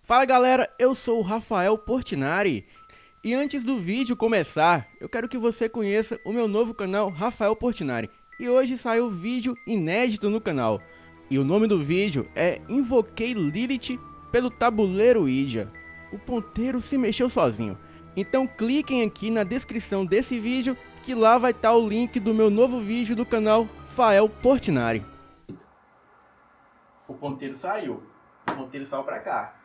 Fala galera, eu sou o Rafael Portinari e antes do vídeo começar, eu quero que você conheça o meu novo canal Rafael Portinari e hoje saiu vídeo inédito no canal e o nome do vídeo é Invoquei Lilith pelo tabuleiro Ouija. O ponteiro se mexeu sozinho, então cliquem aqui na descrição desse vídeo que lá vai estar o link do meu novo vídeo do canal Rafael Portinari. O ponteiro saiu pra cá.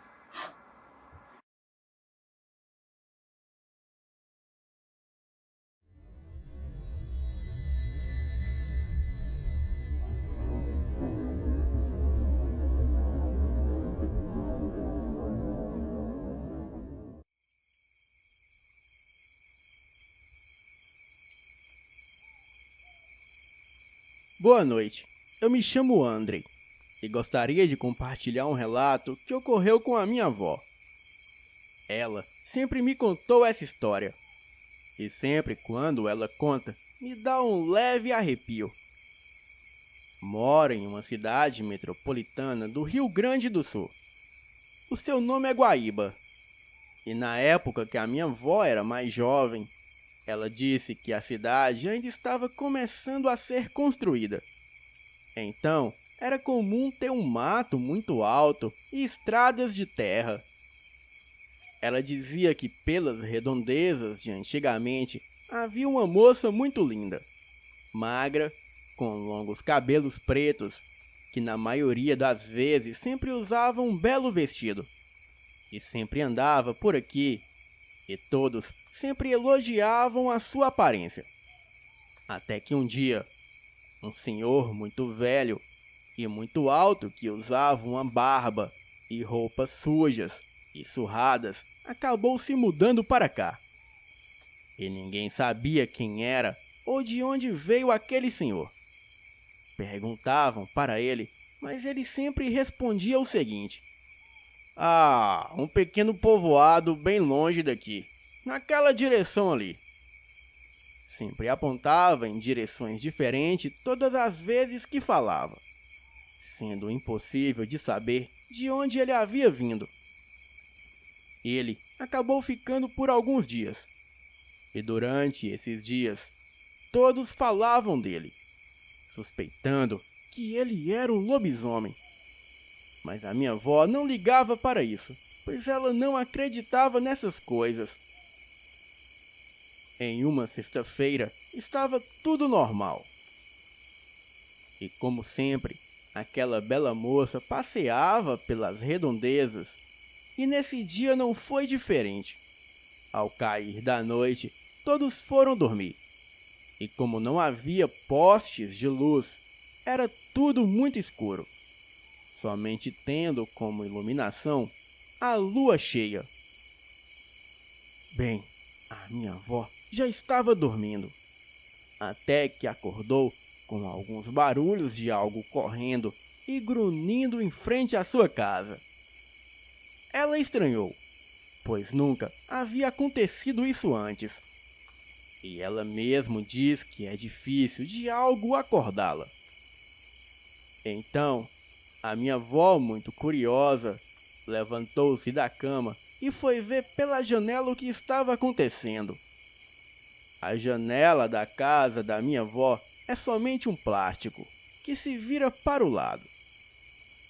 Boa noite, eu me chamo Andrei e gostaria de compartilhar um relato que ocorreu com a minha avó. Ela sempre me contou essa história e sempre quando ela conta, me dá um leve arrepio. Mora em uma cidade metropolitana do Rio Grande do Sul. O seu nome é Guaíba e na época que a minha avó era mais jovem, ela disse que a cidade ainda estava começando a ser construída. Então, era comum ter um mato muito alto e estradas de terra. Ela dizia que pelas redondezas de antigamente havia uma moça muito linda, magra, com longos cabelos pretos, que na maioria das vezes sempre usava um belo vestido. E sempre andava por aqui, e todos sempre elogiavam a sua aparência. Até que um dia, um senhor muito velho e muito alto que usava uma barba e roupas sujas e surradas acabou se mudando para cá. E ninguém sabia quem era ou de onde veio aquele senhor. Perguntavam para ele, mas ele sempre respondia o seguinte: "Ah, um pequeno povoado bem longe daqui, naquela direção ali." Sempre apontava em direções diferentes todas as vezes que falava, sendo impossível de saber de onde ele havia vindo. Ele acabou ficando por alguns dias, e durante esses dias, todos falavam dele, suspeitando que ele era um lobisomem. Mas a minha avó não ligava para isso, pois ela não acreditava nessas coisas. Em uma sexta-feira, estava tudo normal. E como sempre, aquela bela moça passeava pelas redondezas, e nesse dia não foi diferente. Ao cair da noite, todos foram dormir. E como não havia postes de luz, era tudo muito escuro, somente tendo como iluminação a lua cheia. Bem, a minha avó já estava dormindo, até que acordou com alguns barulhos de algo correndo e grunhindo em frente à sua casa. Ela estranhou, pois nunca havia acontecido isso antes. E ela mesmo diz que é difícil de algo acordá-la. Então, a minha avó, muito curiosa, levantou-se da cama e foi ver pela janela o que estava acontecendo. A janela da casa da minha avó é somente um plástico que se vira para o lado.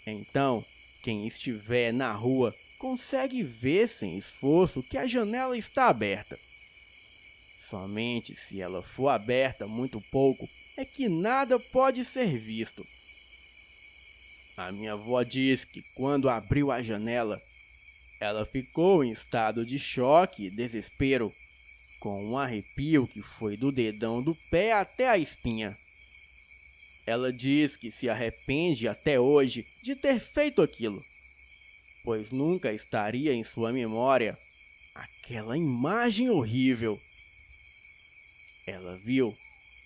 Então, quem estiver na rua consegue ver sem esforço que a janela está aberta. Somente se ela for aberta muito pouco é que nada pode ser visto. A minha avó diz que quando abriu a janela, ela ficou em estado de choque e desespero, com um arrepio que foi do dedão do pé até a espinha. Ela diz que se arrepende até hoje de ter feito aquilo, pois nunca estaria em sua memória aquela imagem horrível. Ela viu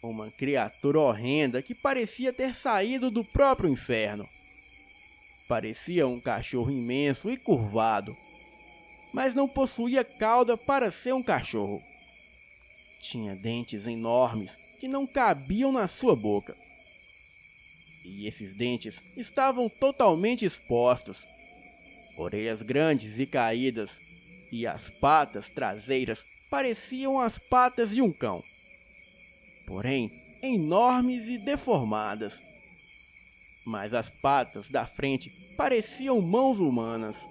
uma criatura horrenda que parecia ter saído do próprio inferno. Parecia um cachorro imenso e curvado, mas não possuía cauda para ser um cachorro. Tinha dentes enormes que não cabiam na sua boca. E esses dentes estavam totalmente expostos. orelhas grandes e caídas, e as patas traseiras pareciam as patas de um cão, porém enormes e deformadas. Mas as patas da frente pareciam mãos humanas,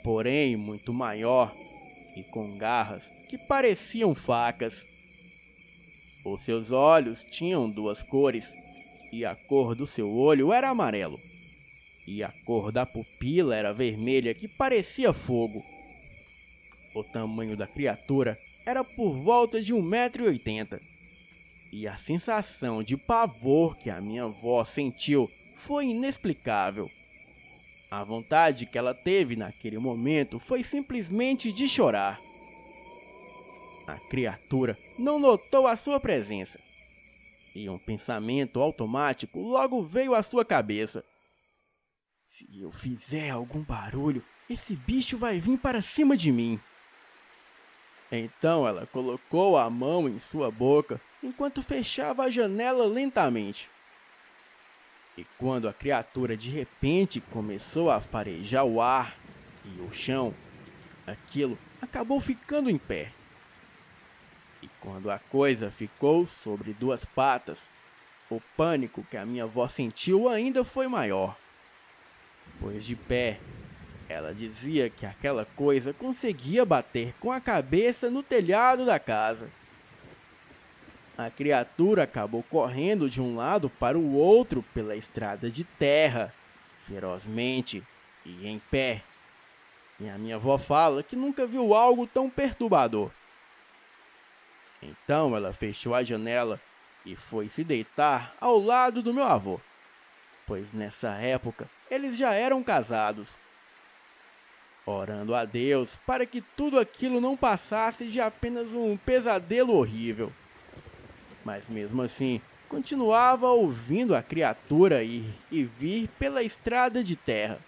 porém muito maior e com garras que pareciam facas. Os seus olhos tinham duas cores, e a cor do seu olho era amarelo, e a cor da pupila era vermelha que parecia fogo. O tamanho da criatura era por volta de 1,80 m, e a sensação de pavor que a minha avó sentiu foi inexplicável. A vontade que ela teve naquele momento foi simplesmente de chorar. A criatura não notou a sua presença, e um pensamento automático logo veio à sua cabeça. Se eu fizer algum barulho, esse bicho vai vir para cima de mim. Então ela colocou a mão em sua boca enquanto fechava a janela lentamente. E quando a criatura de repente começou a farejar o ar e o chão, aquilo acabou ficando em pé. E quando a coisa ficou sobre duas patas, o pânico que a minha avó sentiu ainda foi maior. Pois de pé, ela dizia que aquela coisa conseguia bater com a cabeça no telhado da casa. A criatura acabou correndo de um lado para o outro pela estrada de terra, ferozmente e em pé. E a minha avó fala que nunca viu algo tão perturbador. Então ela fechou a janela e foi se deitar ao lado do meu avô, pois nessa época eles já eram casados, orando a Deus para que tudo aquilo não passasse de apenas um pesadelo horrível. Mas mesmo assim, continuava ouvindo a criatura ir e vir pela estrada de terra,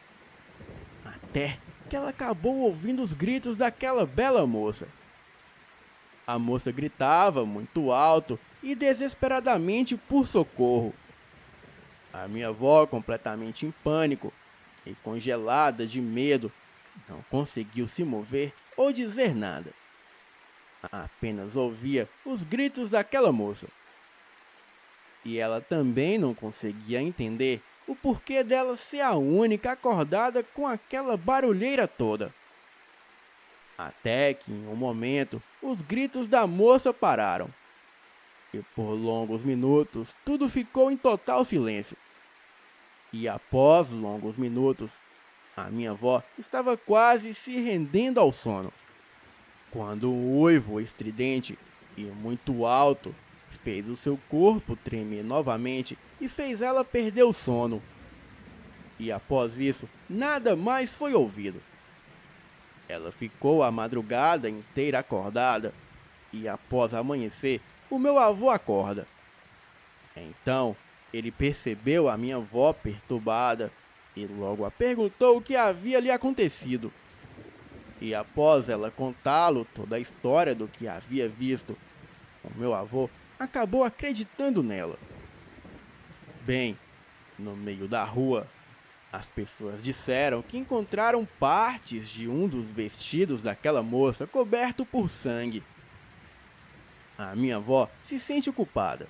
até que ela acabou ouvindo os gritos daquela bela moça. A moça gritava muito alto e desesperadamente por socorro. A minha avó, completamente em pânico e congelada de medo, não conseguiu se mover ou dizer nada. Apenas ouvia os gritos daquela moça. E ela também não conseguia entender o porquê dela ser a única acordada com aquela barulheira toda. Até que, em um momento, os gritos da moça pararam. E por longos minutos, tudo ficou em total silêncio. E após longos minutos, a minha avó estava quase se rendendo ao sono, quando um uivo estridente e muito alto fez o seu corpo tremer novamente e fez ela perder o sono. E após isso, nada mais foi ouvido. Ela ficou a madrugada inteira acordada, e após amanhecer, o meu avô acorda. Então, ele percebeu a minha avó perturbada e logo a perguntou o que havia lhe acontecido. E após ela contá-lo toda a história do que havia visto, o meu avô acabou acreditando nela. Bem, no meio da rua, as pessoas disseram que encontraram partes de um dos vestidos daquela moça coberto por sangue. A minha avó se sente culpada,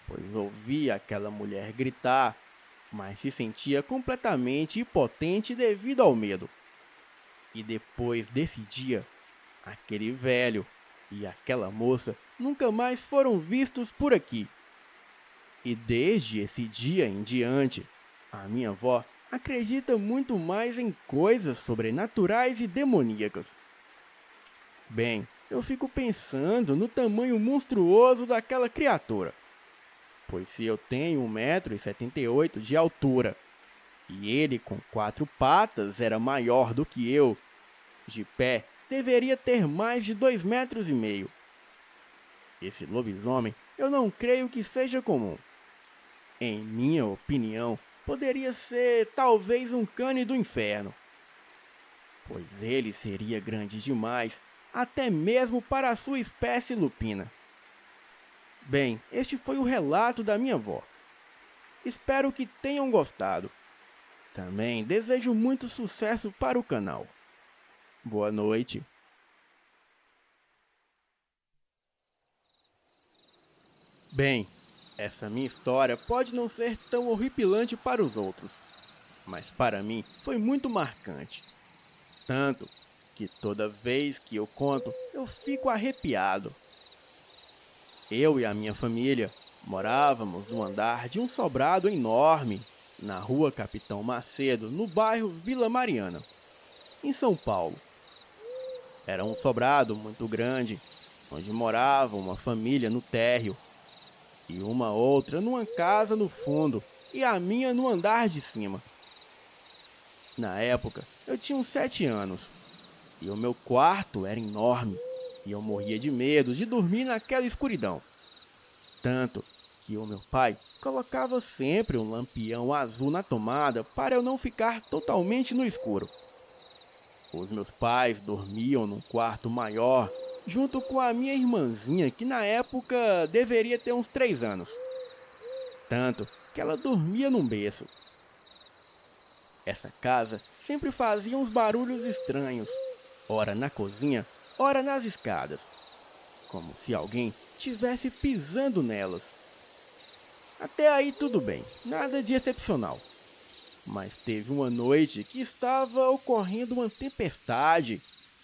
pois ouvia aquela mulher gritar, mas se sentia completamente impotente devido ao medo. E depois desse dia, aquele velho e aquela moça nunca mais foram vistos por aqui. E desde esse dia em diante, a minha avó acredita muito mais em coisas sobrenaturais e demoníacas. Bem, eu fico pensando no tamanho monstruoso daquela criatura, pois se eu tenho 1,78 m de altura, e ele com 4 patas era maior do que eu, de pé deveria ter mais de 2,5 m. Esse lobisomem eu não creio que seja comum. Em minha opinião, poderia ser talvez um cane do inferno, pois ele seria grande demais, até mesmo para a sua espécie lupina. Bem, este foi o relato da minha avó. Espero que tenham gostado. Também desejo muito sucesso para o canal. Boa noite. Bem, essa minha história pode não ser tão horripilante para os outros, mas para mim foi muito marcante. Tanto que toda vez que eu conto, eu fico arrepiado. Eu e a minha família morávamos no andar de um sobrado enorme, na rua Capitão Macedo, no bairro Vila Mariana, em São Paulo. Era um sobrado muito grande, onde morava uma família no térreo e uma outra numa casa no fundo e a minha no andar de cima. Na época, eu tinha uns 7 anos e o meu quarto era enorme e eu morria de medo de dormir naquela escuridão. Tanto que o meu pai colocava sempre um lampião azul na tomada para eu não ficar totalmente no escuro. Os meus pais dormiam num quarto maior, junto com a minha irmãzinha, que na época deveria ter uns 3 anos. Tanto que ela dormia num berço. Essa casa sempre fazia uns barulhos estranhos, ora na cozinha, ora nas escadas, como se alguém estivesse pisando nelas. Até aí tudo bem, nada de excepcional. Mas teve uma noite que estava ocorrendo uma tempestade,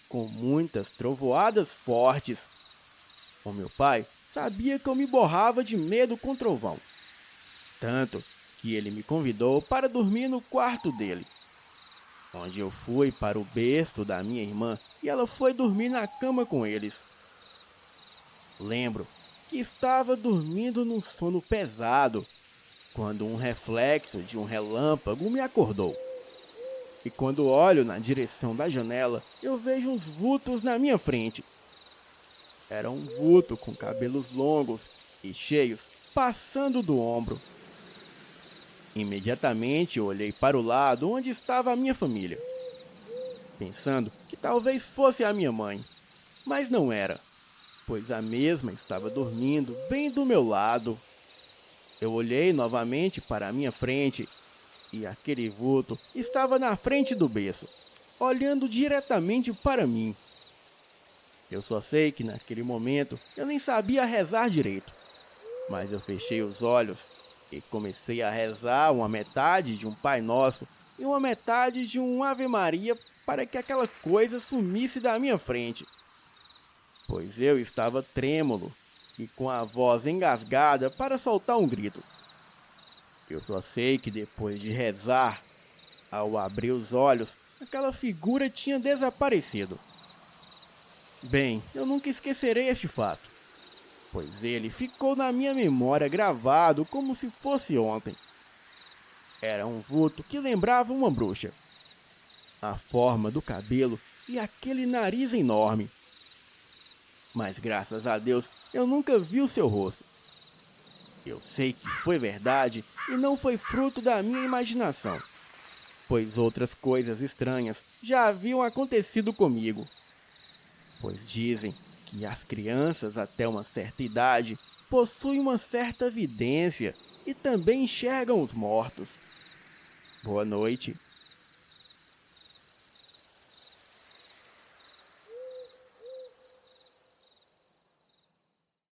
com muitas trovoadas fortes. O meu pai sabia que eu me borrava de medo com trovão. Tanto que ele me convidou para dormir no quarto dele, onde eu fui para o berço da minha irmã e ela foi dormir na cama com eles. Lembro que estava dormindo num sono pesado, quando um reflexo de um relâmpago me acordou. E quando olho na direção da janela, eu vejo uns vultos na minha frente. Era um vulto com cabelos longos e cheios, passando do ombro. Imediatamente eu olhei para o lado onde estava a minha família, pensando que talvez fosse a minha mãe, mas não era, pois a mesma estava dormindo bem do meu lado. Eu olhei novamente para a minha frente e aquele vulto estava na frente do berço, olhando diretamente para mim. Eu só sei que naquele momento eu nem sabia rezar direito, mas eu fechei os olhos e comecei a rezar uma metade de um Pai Nosso e uma metade de um Ave Maria para que aquela coisa sumisse da minha frente, pois eu estava trêmulo e com a voz engasgada para soltar um grito. Eu só sei que depois de rezar, ao abrir os olhos, aquela figura tinha desaparecido. Bem, eu nunca esquecerei este fato, pois ele ficou na minha memória gravado como se fosse ontem. Era um vulto que lembrava uma bruxa. A forma do cabelo e aquele nariz enorme. Mas graças a Deus eu nunca vi o seu rosto. Eu sei que foi verdade e não foi fruto da minha imaginação, pois outras coisas estranhas já haviam acontecido comigo. Pois dizem que as crianças até uma certa idade possuem uma certa vidência e também enxergam os mortos. Boa noite.